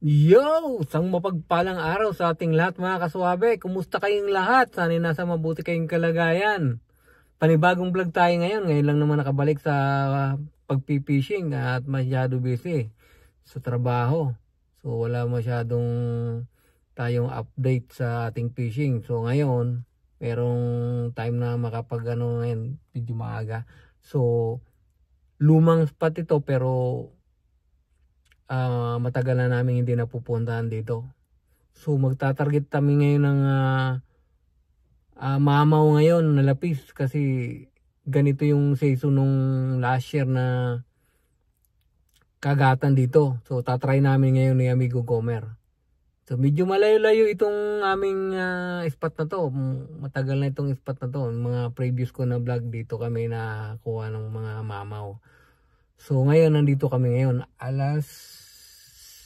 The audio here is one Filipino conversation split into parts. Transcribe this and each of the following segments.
Yo! Isang mapagpalang araw sa ating lahat mga kaswabe. Kumusta kayong lahat? Sana nasa mabuti kayong kalagayan. Panibagong vlog tayo ngayon. Ngayon lang naman nakabalik sa pagpipishing at masyado busy sa trabaho. So wala masyadong tayong update sa ating fishing. So ngayon, merong time na makapag ngayon, medyo maaga. So lumang spot ito pero matagal na namin hindi napupuntahan dito. So magtatarget kami ngayon ng mamaw ngayon na lapis kasi ganito yung season nung last year na kagatan dito. So tatry namin ngayon ni Amigo Gomer. So medyo malayo-layo itong aming spot na to. Matagal na itong spot na to. Mga previous ko na vlog dito kami nakakuha ng mga mamaw. So ngayon nandito kami ngayon alas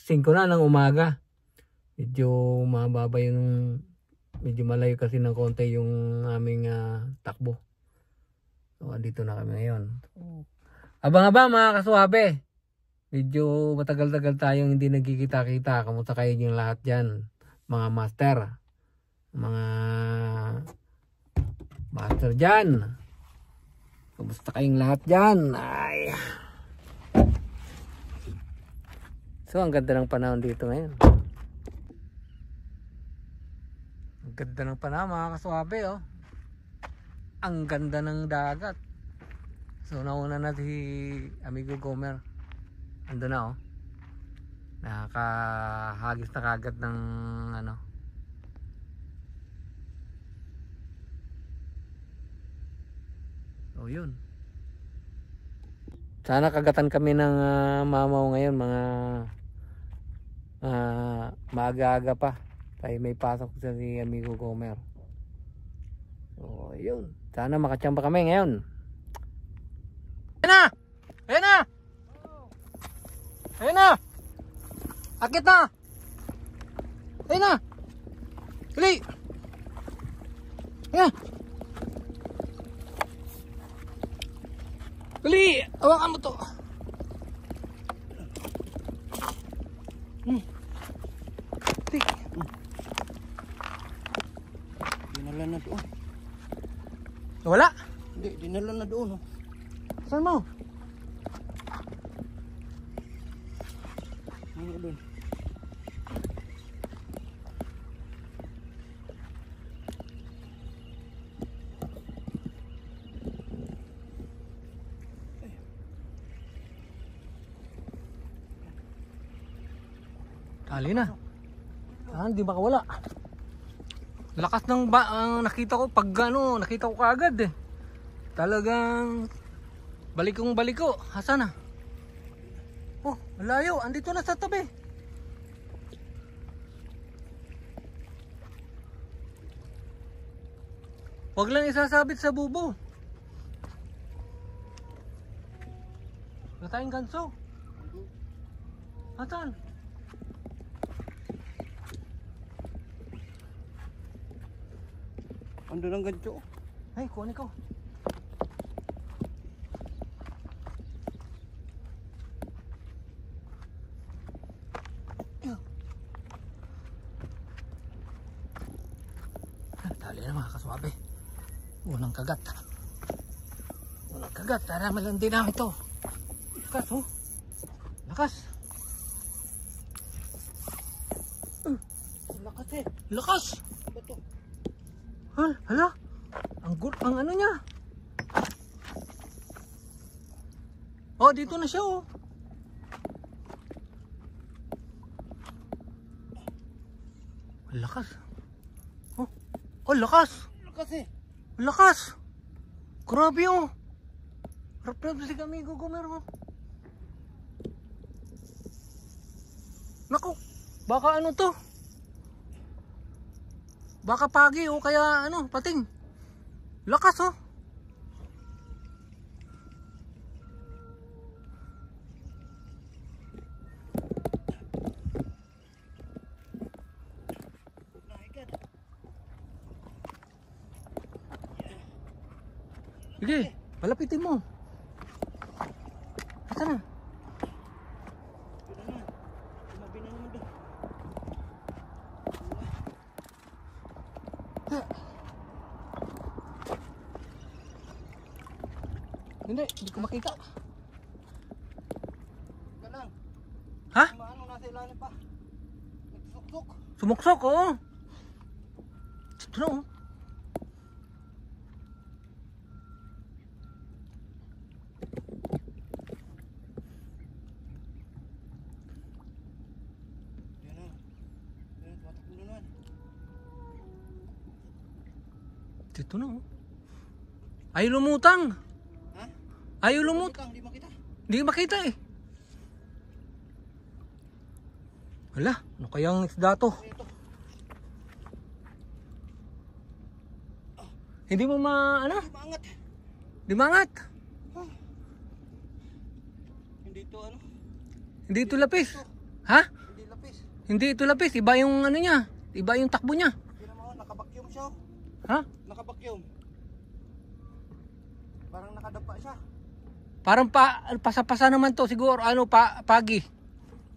5 na ng umaga. Medyo mababa yung medyo malayo kasi ng konti yung aming takbo. So andito na kami ngayon. Abang-abang mga kaswabe. Medyo matagal-tagal tayong hindi nagkikita-kita. Kamusta kayo yung lahat dyan? Mga master. Mga master dyan. Kamusta kayong lahat dyan? Ay. So ang ganda ng panahon dito ngayon. Ang ganda ng panahon mga kaswabe oh. Ang ganda ng dagat. So nauna na si Amigo Gomer. Ando na oh. Nakahagis na kagad ng ano. So yun. Sana kagatan kami ng mamaw ngayon mga maaga-aga pa. Tayo may pasok sa si Amigo Gomer. So yun. Sana makachamba kami ngayon. Ayan na! Ayan na! Ayan na! Akit na! Ayan na! Dali! Ayan! Dali! Hawakan mo to! Dali! Dinala na doon. Wala? Hindi, dinala na doon. Saan mo? Ano doon? Tali na. Hindi makawala. Lakas ng nakita ko pag nakita ko kaagad eh. Talagang balik ko. Hasan na? Oh, malayo. Andito na sa tabi. Huwag lang isasabit sa bubo. Wala tayong ganso. Hasan? Ando ng gancho. Ay, kunin ko. Tali na mga kaswabe. Unang kagat. Unang kagat. Sana malandi namin ito. Lakas oh. Lakas. Lakas eh. Lakas. Bato. Hala. Ang ano niya. Oh, dito na siya oh. Lakas. Oh, lakas. Lakas eh. Lakas. Grabe oh. Harap na si Amigo Gomer oh. Naku. Baka ano to? Baka pagi o kaya pating. Lakas oh. Sige, palapitin mo. Asa na? Tumabi na naman doon. Hindi ko makita. Galang. Ha? Maano nasa ilalim pa. Nagsuksok. Sumuksok, oo. Ito na, oh. Yan na. Yan, tumatakbo na naman. Ito na, oh. Ayaw lumutang. Ha? Ayaw lumutang. Hindi makita. Hindi makita eh. Hala, ano kayang isda to? Ito. Hindi mo ano? Maangat. Di mangat. Hindi ito ano. Hindi ito lapis. Ha? Hindi lapis. Hindi ito lapis. Iba yung ano niya. Iba yung takbo niya. Hindi naman nakabakyum siya. Oh. Ha? Nakabakyum. Parang nakadapa siya. Parang pasa-pasa naman to siguro. Ano, pagi.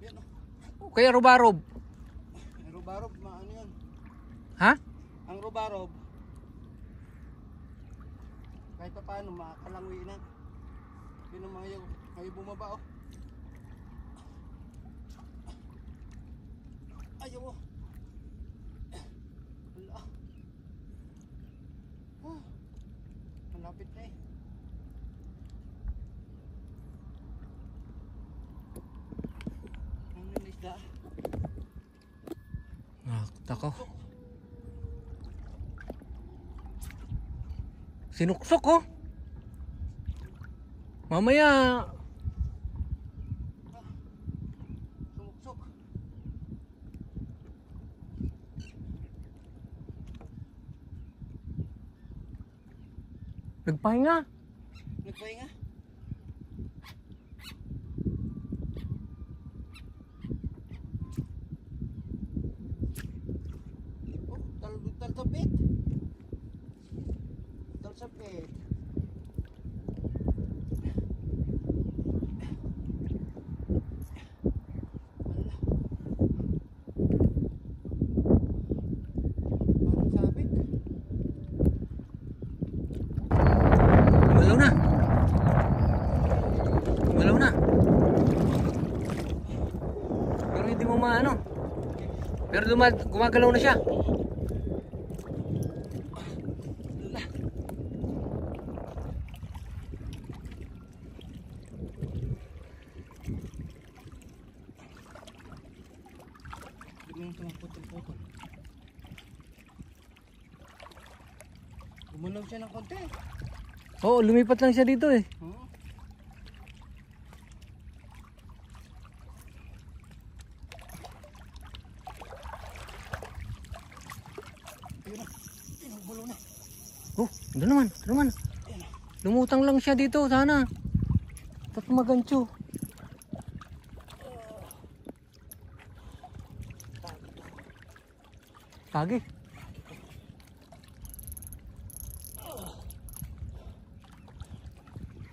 Yan oh. Kaya rubarob. Ang rubarob, ano yan? Ha? Ang rubarob, kahit pa paano, makakalangwi na. Hindi naman kayo bumaba oh. Ayaw oh. Wala. Malapit na eh. Ano yung isda? Nakakita ko. Sinuksok oh. Mamaya Sumuksok. nagpahinga. Nagpahinga. Oh, talsapit. Talsapit. Parang sabit. Gumalaw na. Gumalaw na. Pero hindi mo maano. Pero gumagalaw na siya. Hindi mo yung tumaputol-putol. Gumalaw siya ng konti. Oo, lumipat lang siya dito eh. Hmm? Ayun na. Gumalaw na. Oh, ito naman, ito naman. Lumutang lang siya dito, sana. Tapos magancho. Pagi.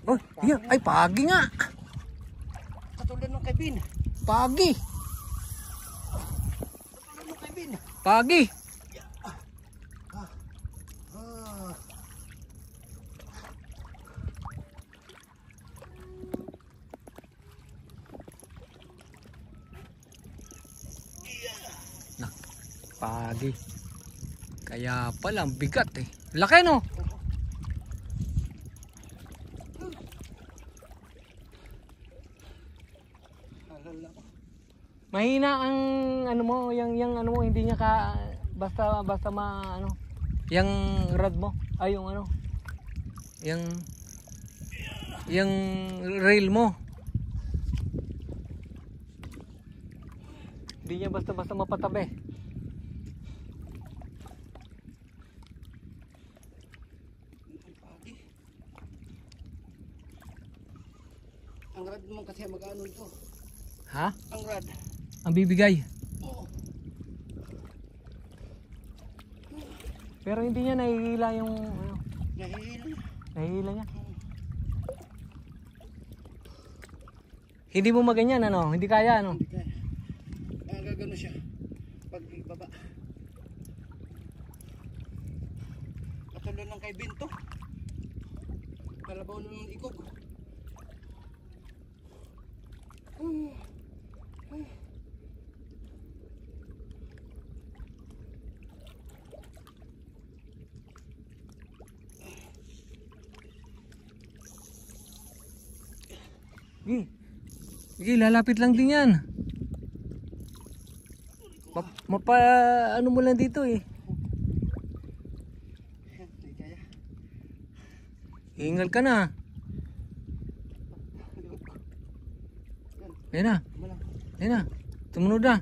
Oh, yan. Ay, pagi nga. Katulad ng kay Bin. Pagi. Katulad ng kay Bin. Pagi. Ah. Nak, pagi. Kaya pala, ang bigat eh. Laki no? Alala ko. Mahina ang ano mo, yung ano mo, hindi niya basta ano, yung rod mo, ay yung ano, yung rail mo. Hindi niya basta mapatabi. Pagi. Ang rad naman kasi mag-ano ito. Ha? Ang rad. Ang bibigay. Oo. Pero hindi niya nahihila yung ano, Nahihila na. nahihila niya. Hindi mo maganyan ano, hindi kaya ano. Hindi kaya. Gagano siya. Pag ibaba. doon ng kay Binto. Kalabaw ng ikog. Sige, lalapit lang din yan. Mapa ano mo lang dito eh. Hindi kaya. Hingal ka na. Ayun na. Malang. Ayun na. Tumunod na.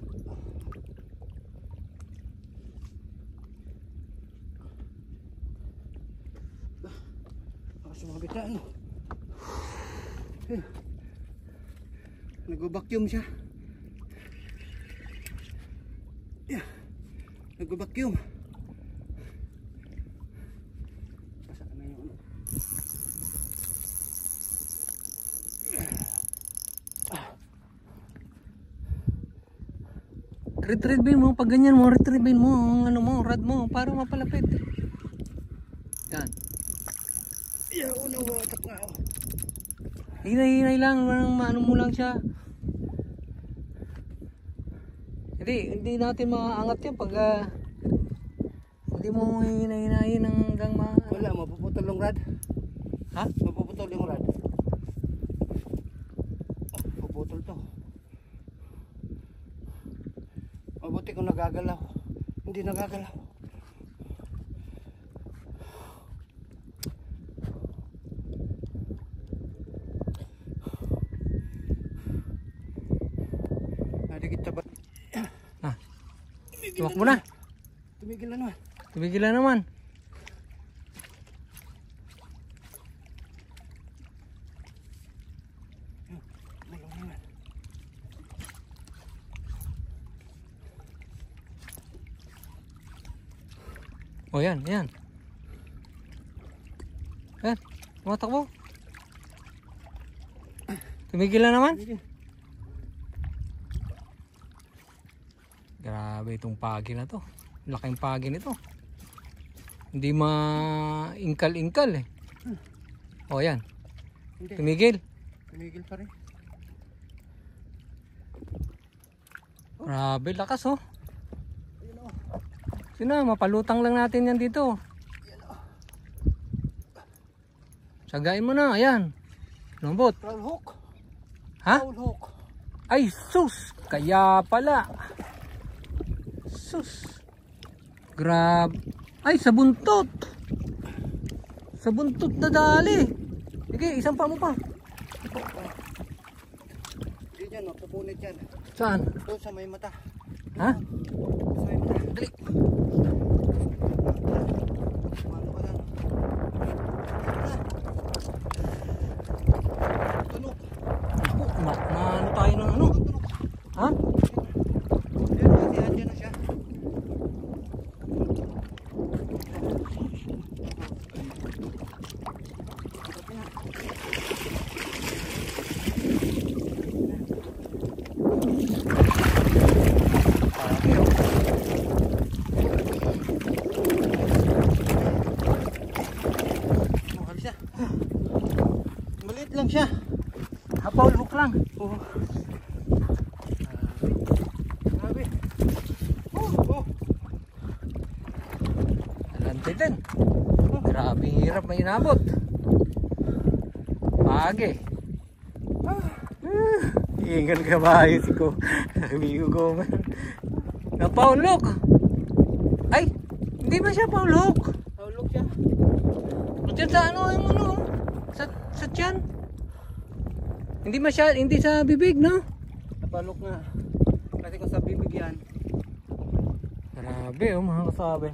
Sumabit na ano. Nag-vacuum siya. Yeah. Nag-vacuum. Basa na yung ano. Retrievin mo pag ganyan mo, retrievin mo ang ano mo, rad mo para mapalapit. Yan. Yeah, una watak nga ako. Hinay-hinay lang, ano mo lang siya. Hindi natin maaangat yan pag hindi mo hinay-hinayin hanggang Wala, mapuputol yung rad. Ha? Mapuputol yung rad. Puputol to. Mabuti kung nagagalaw. Hindi nagagalaw. Nadikit sa ba? Tumakbo na. Tumigil na naman. Tumigil na naman. Malang naman. O yan, yan. Yan, tumatakbo. Tumigil na naman. Tumigil. Grabe itong pagi na to. Laking pagi nito. Hindi ma-ingkal-ingkal eh. O yan. Hindi. Tumigil. Tumigil pa rin. Grabe, lakas oh. Ayun o. Sino, mapalutang lang natin yan dito. Sagain mo na, ayan. Lambot. Foul hook. Ha? Foul hook. Ay, sus! Kaya pala. Sus. Grab. Ay, sa buntot. Sa buntot na dali. Sige, isang pa mo pa. Hindi dyan, mapupunit yan. Saan? Doon sa may mata. Ha? Sa may mata. Dali. Mano ka lang. Tunog. Ano tayo ng ano? Ha? Pero kasi andyan na siya. Mahal siya. Maliit lang siya. Hapaw hook lang. Oh. Grabe. Oh. Alante din. Grabe hirap may inabot. Pagi. Ingal ka ba ayos ko. Amigo ko man. Na Paul hook. Ay, hindi ba siya Paul hook? Naulog siya. Diyan sa ano yung ano? Sa tiyan. Hindi sa bibig, no? Napalok nga. Kasi kung sa bibigyan. Grabe oh, mga kasabi.